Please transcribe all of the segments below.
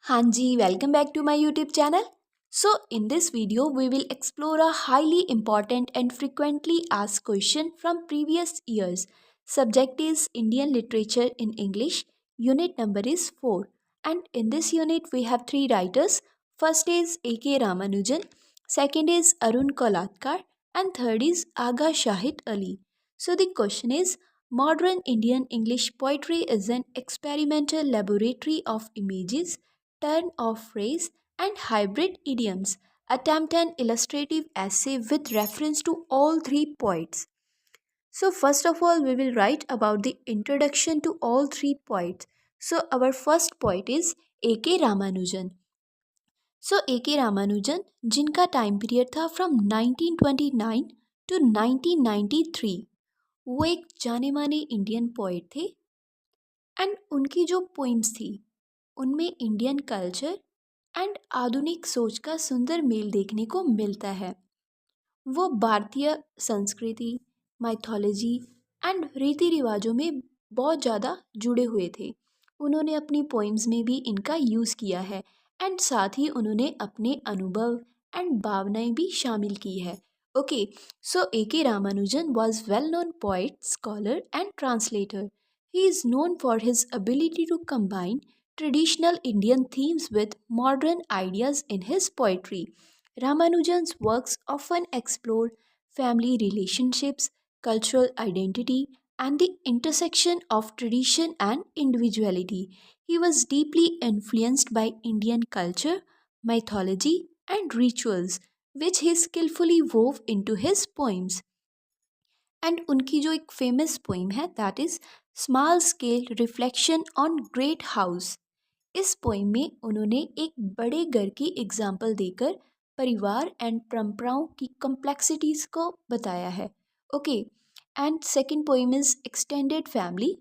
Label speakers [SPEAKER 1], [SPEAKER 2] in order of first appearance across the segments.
[SPEAKER 1] Hanji, welcome back to my YouTube channel. So, in this video, we will explore a highly important and frequently asked question from previous years. Subject is Indian Literature in English. Unit number is 4. And in this unit, we have three writers. First is A.K. Ramanujan, second is Arun Kolatkar, and third is Agha Shahid Ali. So, the question is modern Indian English poetry is an experimental laboratory of images, turn of phrase, and hybrid idioms. Attempt an illustrative essay with reference to all three poets. So, first of all, we will write about the introduction to all three poets. So, our first poet is A.K. Ramanujan. So, A.K. Ramanujan, जिनका time period था from 1929 to 1993, वो एक जाने माने Indian poet थे and उनकी जो poems थी उनमें इंडियन कल्चर एंड आधुनिक सोच का सुंदर मेल देखने को मिलता है। वो भारतीय संस्कृति, माइथोलॉजी एंड रीति रिवाजों में बहुत ज़्यादा जुड़े हुए थे। उन्होंने अपनी पोइम्स में भी इनका यूज़ किया है एंड साथ ही उन्होंने अपने अनुभव एंड भावनाएं भी शामिल की है। Okay, so A K Ramanujan was well known poet, scholar and translator. He is known for his ability to combine traditional Indian themes with modern ideas in his poetry. Ramanujan's works often explore family relationships, cultural identity, and the intersection of tradition and individuality. He was deeply influenced by Indian culture, mythology, and rituals, which he skillfully wove into his poems. And उनकी जो एक famous poem है that is small scale reflection on great house. इस poem में उन्होंने एक बड़े घर की एग्जाम्पल देकर परिवार एंड परंपराओं की कम्प्लेक्सिटीज़ को बताया है। Okay, and second poem is extended family.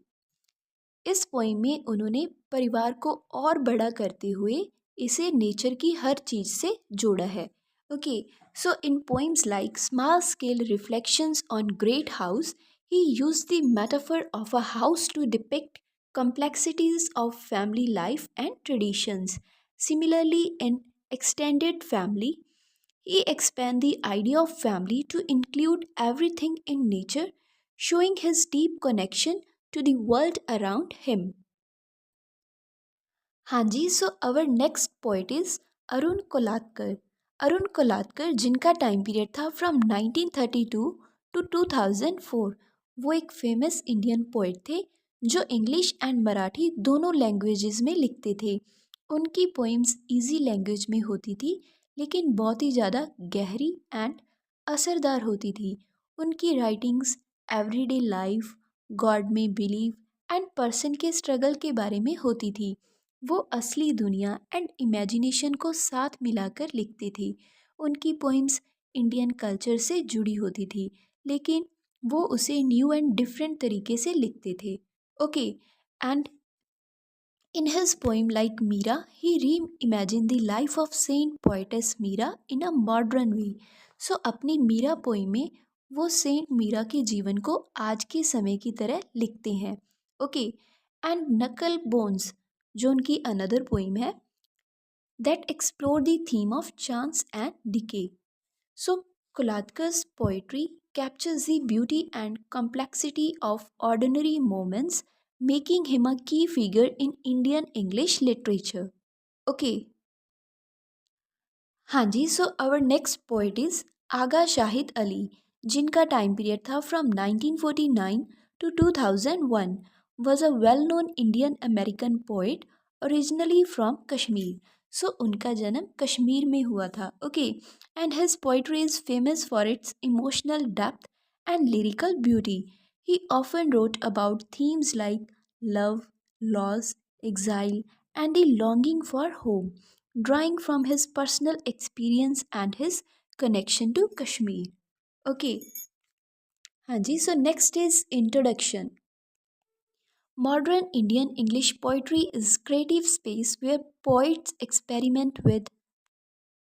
[SPEAKER 1] इस पोइम में उन्होंने परिवार को और बड़ा करते हुए इसे नेचर की हर चीज़ से जोड़ा है। Okay, so in poems like small scale reflections on great house, he used the metaphor of a house to depict complexities of family life and traditions. Similarly, in extended family, he expand the idea of family to include everything in nature, showing his deep connection to the world around him. हाँ जी, so our next poet is Arun Kolatkar. Arun Kolatkar जिनका time period था from 1932 to 2004, वो एक famous Indian poet थे जो English and Marathi दोनों languages में लिखते थे। उनकी पोइम्स इजी लैंग्वेज में होती थी लेकिन बहुत ही ज़्यादा गहरी एंड असरदार होती थी। उनकी राइटिंग्स एवरीडे लाइफ, गॉड में बिलीव एंड पर्सन के स्ट्रगल के बारे में होती थी। वो असली दुनिया एंड इमेजिनेशन को साथ मिलाकर लिखते थे। उनकी पोइम्स इंडियन कल्चर से जुड़ी होती थी लेकिन वो उसे न्यू एंड डिफरेंट तरीके से लिखते थे। Okay, and in his poem like Meera, he reimagined the life of Saint Poetess Meera in a modern way. So अपनी मीरा पोइम में वो सेंट मीरा के जीवन को आज के समय की तरह लिखते हैं। ओके, एंड नकल बोन्स जो उनकी अनदर पोइम है that explore the theme of chance and decay. So Kolatkar's poetry captures the beauty and complexity of ordinary moments, making him a key figure in Indian English literature. Okay, हाँ जी, so our next poet is Agha Shahid Ali, जिनका time period था from 1949 to 2001, was a well known Indian American poet originally from Kashmir. So उनका जन्म कश्मीर में हुआ था. Okay, and his poetry is famous for its emotional depth and lyrical beauty. He often wrote about themes like love, loss, exile, and the longing for home, drawing from his personal experience and his connection to Kashmir. Okay, हाँ जी, so next is introduction. Modern Indian English poetry is creative space where poets experiment with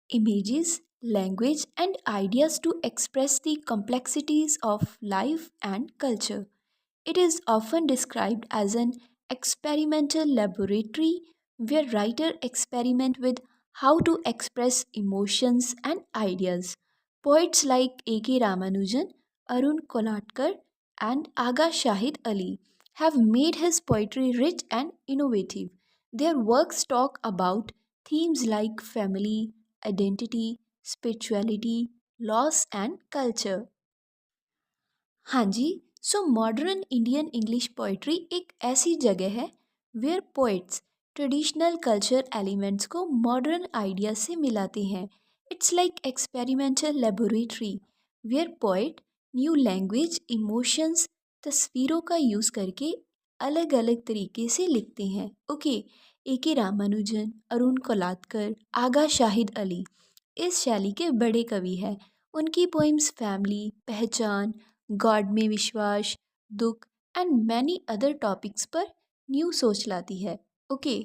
[SPEAKER 1] images, language, and ideas to express the complexities of life and culture. It is often described as an experimental laboratory where writers experiment with how to express emotions and ideas. Poets like A.K. Ramanujan, Arun Kolatkar, and Agha Shahid Ali have made his poetry rich and innovative. Their works talk about themes like family, identity, spirituality, loss, and culture. हाँ जी, so modern Indian English poetry एक ऐसी जगह है where poets traditional culture elements को modern idea से मिलाते हैं. It's like experimental laboratory where poet new language emotions तस्वीरों का यूज़ करके अलग अलग तरीके से लिखते हैं. ओके, ए के रामानुजन, अरुण कोलात्कर, आगा शाहिद अली इस शैली के बड़े कवि हैं. उनकी पोइम्स फैमिली, पहचान, गॉड में विश्वास, दुख एंड मैनी अदर टॉपिक्स पर न्यू सोच लाती है. ओके,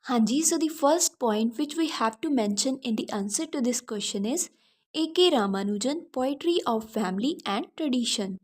[SPEAKER 1] हाँ जी, so the first point which we have to mention in the answer to this question is A K Ramanujan poetry of family and tradition.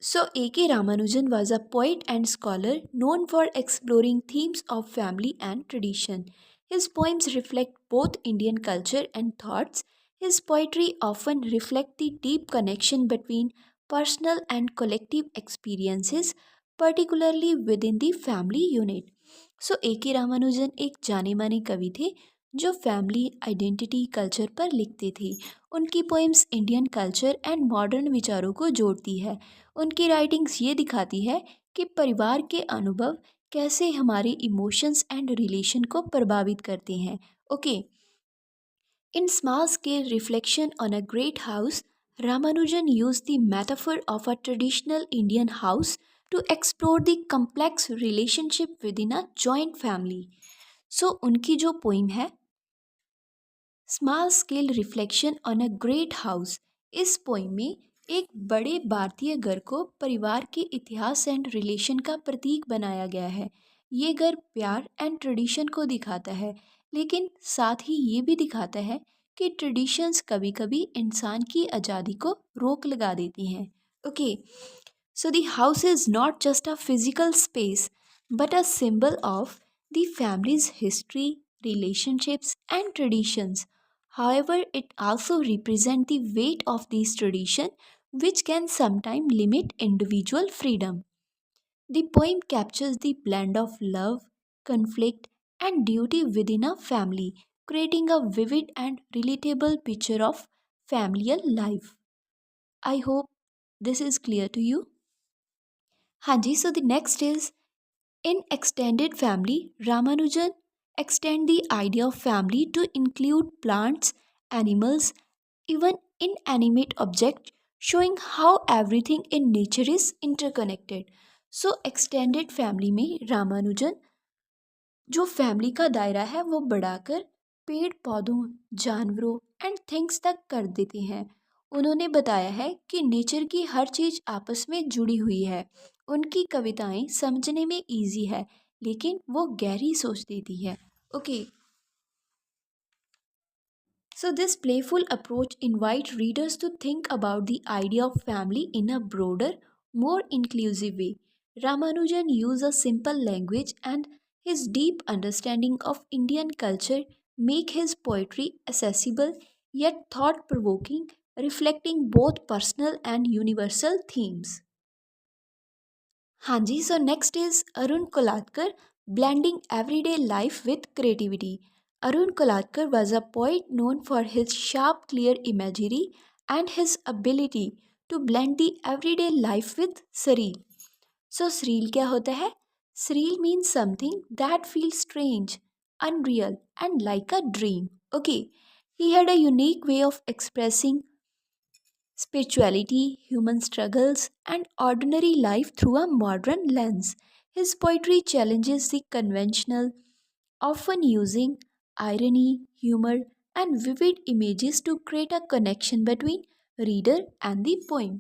[SPEAKER 1] So, A.K. Ramanujan was a poet and scholar known for exploring themes of family and tradition. His poems reflect both Indian culture and thoughts. His poetry often reflects the deep connection between personal and collective experiences, particularly within the family unit. So, A.K. Ramanujan एक जाने माने कवि थे जो family identity culture पर लिखते थे. उनकी poems Indian culture and modern विचारों को जोड़ती है. उनकी राइटिंग्स ये दिखाती है कि परिवार के अनुभव कैसे हमारे इमोशंस एंड रिलेशन को प्रभावित करते हैं. Okay, in small scale reflection on a great house, Ramanujan use the metaphor of a traditional Indian house to explore the complex relationship within a joint family. So उनकी जो poem है small scale reflection on a great house, इस poem में एक बड़े भारतीय घर को परिवार के इतिहास एंड रिलेशन का प्रतीक बनाया गया है. ये घर प्यार एंड ट्रेडिशन को दिखाता है, लेकिन साथ ही ये भी दिखाता है कि ट्रेडिशंस कभी कभी इंसान की आज़ादी को रोक लगा देती हैं. Okay, so the house is not just a physical space but a symbol of the family's history, relationships, and traditions. However, it also represents the weight of these traditions, which can sometimes limit individual freedom. The poem captures the blend of love, conflict, and duty within a family, creating a vivid and relatable picture of familial life. I hope this is clear to you. हाँ जी, so the next is in extended family, Ramanujan extend the idea of family to include plants, animals, even inanimate objects, showing how everything in nature is interconnected. So extended family में रामानुजन जो family का दायरा है वो बढ़ाकर पेड़ पौधों, जानवरों एंड थिंग्स तक कर देते हैं. उन्होंने बताया है कि नेचर की हर चीज़ आपस में जुड़ी हुई है. उनकी कविताएं समझने में इजी है, लेकिन वो गहरी सोच देती है. Okay, so this playful approach invites readers to think about the idea of family in a broader, more inclusive way. Ramanujan used a simple language and his deep understanding of Indian culture make his poetry accessible yet thought-provoking, reflecting both personal and universal themes. हाँ जी, so next is Arun Kolatkar, blending everyday life with creativity. Arun Kolatkar was a poet known for his sharp, clear imagery and his ability to blend the everyday life with surreal. So surreal क्या होता है? Surreal means something that feels strange, unreal and like a dream. Okay, he had a unique way of expressing spirituality, human struggles, and ordinary life through a modern lens. His poetry challenges the conventional, often using irony, humor, and vivid images to create a connection between reader and the poem.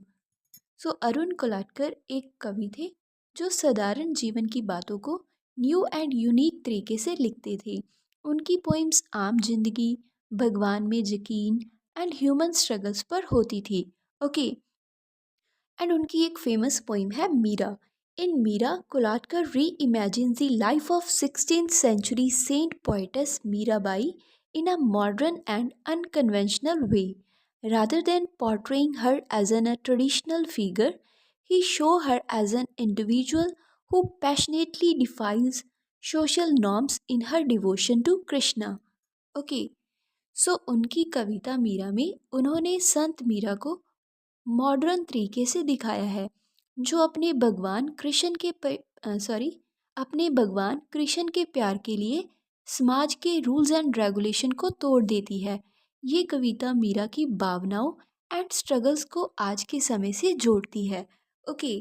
[SPEAKER 1] सो अरुण कोलाटकर एक कवि थे जो साधारण जीवन की बातों को new and unique तरीके से लिखते थे. उनकी पोइम्स आम जिंदगी, भगवान में यकीन एंड ह्यूमन स्ट्रगल्स पर होती थी. ओके, एंड उनकी एक फेमस पोइम है Meera. In Meera, Kolatkar reimagines the life of 16th century saint poetess Meerabai in a modern and unconventional way. Rather than portraying her as a traditional figure, he shows her as an individual who passionately defies social norms in her devotion to Krishna. Okay, सो उनकी कविता मीरा में उन्होंने संत मीरा को modern तरीके से दिखाया है जो अपने भगवान कृष्ण के प्यार के लिए समाज के रूल्स एंड रेगुलेशन को तोड़ देती है। ये कविता मीरा की भावनाओं एंड स्ट्रगल्स को आज के समय से जोड़ती है। Okay,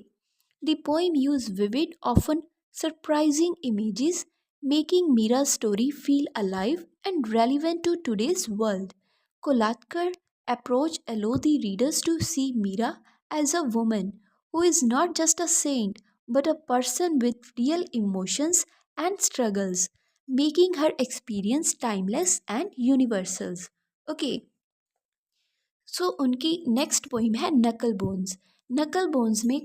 [SPEAKER 1] the poem use vivid often surprising images making Mira's story feel alive and relevant to today's world. Kolatkar approach allow the readers to see Meera as a woman who is not just a saint but a person with real emotions and struggles, making her experience timeless and universal. Okay, so उनकी next poem है नकल bones. नकल bones में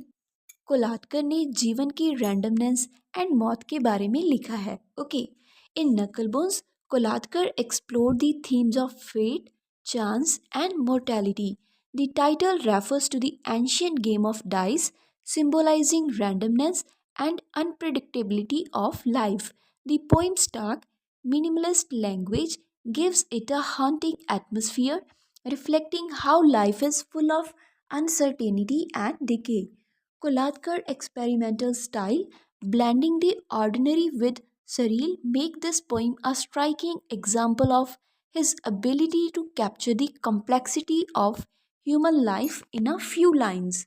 [SPEAKER 1] कोलाटकर ने जीवन की randomness and मौत के बारे में लिखा है। Okay, in knuckle bones Kolatkar explore the themes of fate, chance and mortality. The title refers to the ancient game of dice symbolizing randomness and unpredictability of life. The poem's stark, minimalist language gives it a haunting atmosphere, reflecting how life is full of uncertainty and decay. Kolatkar experimental style, blending the ordinary with surreal, make this poem a striking example of his ability to capture the complexity of human life in a few lines.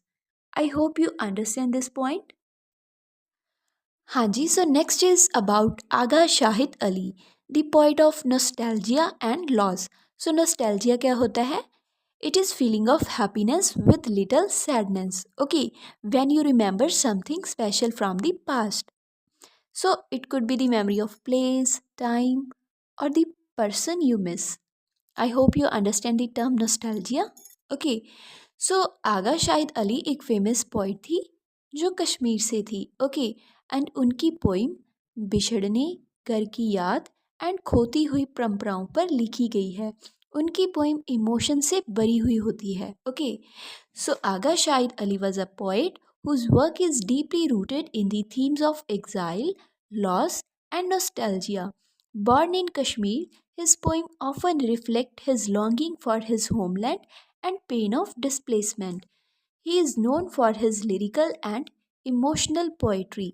[SPEAKER 1] I hope you understand this point. हाँ जी, so next is about Agha Shahid Ali, the poet of nostalgia and loss. So nostalgia क्या होता है? It is feeling of happiness with little sadness. Okay, when you remember something special from the past. So it could be the memory of place, time, or the person you miss. I hope you understand the term nostalgia. Okay, सो आगा शाहिद अली एक famous poet थी जो कश्मीर से थी। Okay, and उनकी poem बिछड़ने, घर की याद एंड खोती हुई परंपराओं पर लिखी गई है। उनकी पोइम इमोशन से भरी हुई होती है। Okay, so Agha Shahid Ali was a poet whose work is deeply rooted in the themes of exile, loss, and nostalgia. Born in Kashmir, his poem often reflect his longing for his homeland and pain of displacement. He is known for his lyrical and emotional poetry,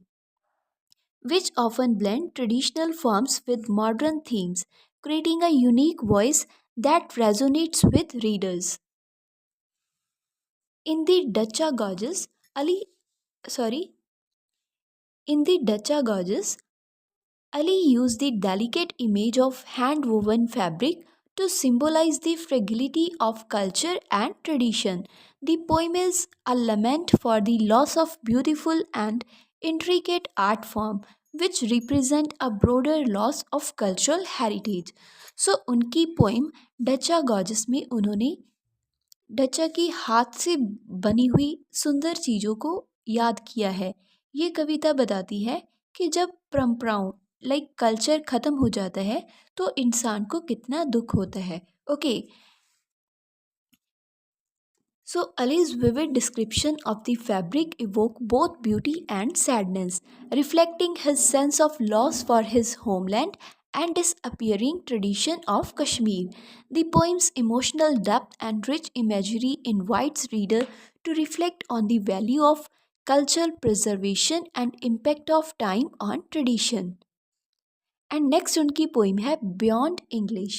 [SPEAKER 1] which often blend traditional forms with modern themes, creating a unique voice that resonates with readers. In the Dacca gorgeous, Ali sorry, in the Dacca gorgeous, Ali used the delicate image of hand woven fabric to symbolize the fragility of culture and tradition. The poem is a lament for the loss of beautiful and intricate art form, which represent a broader loss of cultural heritage. So उनकी poem डचा gorgeous में उन्होंने डचा की हाथ से बनी हुई सुंदर चीज़ों को याद किया है। ये कविता बताती है कि जब परंपराओं कल्चर ख़त्म हो जाता है तो इंसान को कितना दुख होता है। Okay, so Ali's vivid description of the fabric evoke both beauty and sadness, reflecting his sense of loss for his homeland and disappearing tradition of Kashmir. The poem's emotional depth and rich imagery invites reader to reflect on the value of cultural preservation and impact of time on tradition. And next उनकी poem है Beyond English.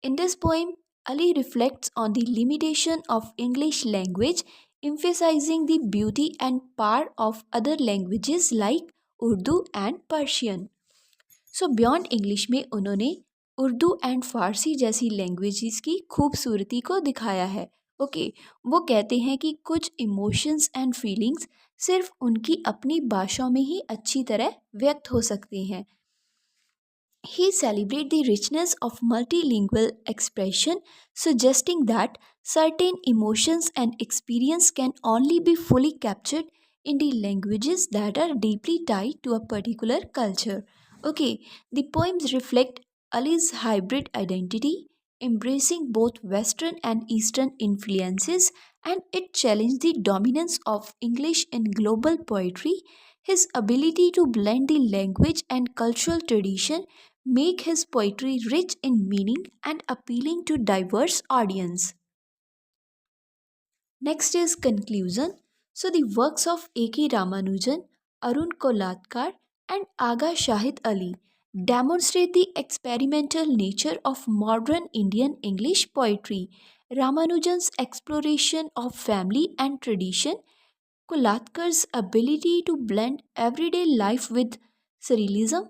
[SPEAKER 1] In this poem, Ali reflects on the limitation of English language, emphasizing the beauty and power of other languages like Urdu and Persian. So Beyond English में उन्होंने Urdu and फारसी जैसी languages की खूबसूरती को दिखाया है। Okay, वो कहते हैं कि कुछ इमोशंस एंड फीलिंग्स सिर्फ उनकी अपनी भाषा में ही अच्छी तरह व्यक्त हो सकते हैं। He celebrates the richness of multilingual expression, suggesting that certain emotions and experience can only be fully captured in the languages that are deeply tied to a particular culture. Okay, the poems reflect Ali's hybrid identity, embracing both Western and Eastern influences, and it challenged the dominance of English in global poetry. His ability to blend the language and cultural tradition make his poetry rich in meaning and appealing to diverse audience. Next is conclusion. So the works of A.K. Ramanujan, Arun Kolatkar and Agha Shahid Ali demonstrate the experimental nature of modern Indian English poetry. Ramanujan's exploration of family and tradition, Kolatkar's ability to blend everyday life with surrealism,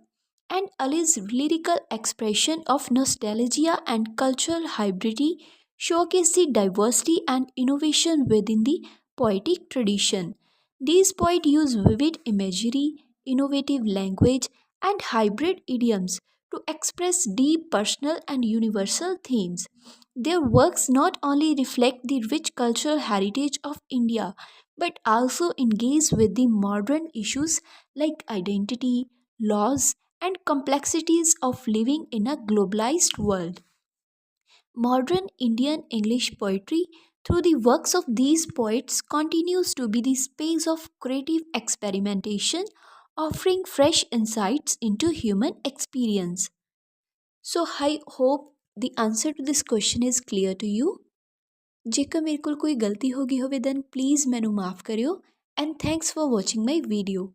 [SPEAKER 1] and Ali's lyrical expression of nostalgia and cultural hybridity showcase the diversity and innovation within the poetic tradition. These poets use vivid imagery, innovative language, and hybrid idioms to express deep personal and universal themes. Their works not only reflect the rich cultural heritage of India but also engage with the modern issues like identity, laws, and complexities of living in a globalized world. Modern Indian English poetry, through the works of these poets, continues to be the space of creative experimentation, offering fresh insights into human experience. So, I hope the answer to this question is clear to you. ਜੇਕਰ ਮੇਰੇ ਕੋਲ ਕੋਈ ਗਲਤੀ ਹੋ ਗਈ ਹੋਵੇ then please ਮੈਨੂੰ ਮਾਫ ਕਰਿਓ and thanks for watching my video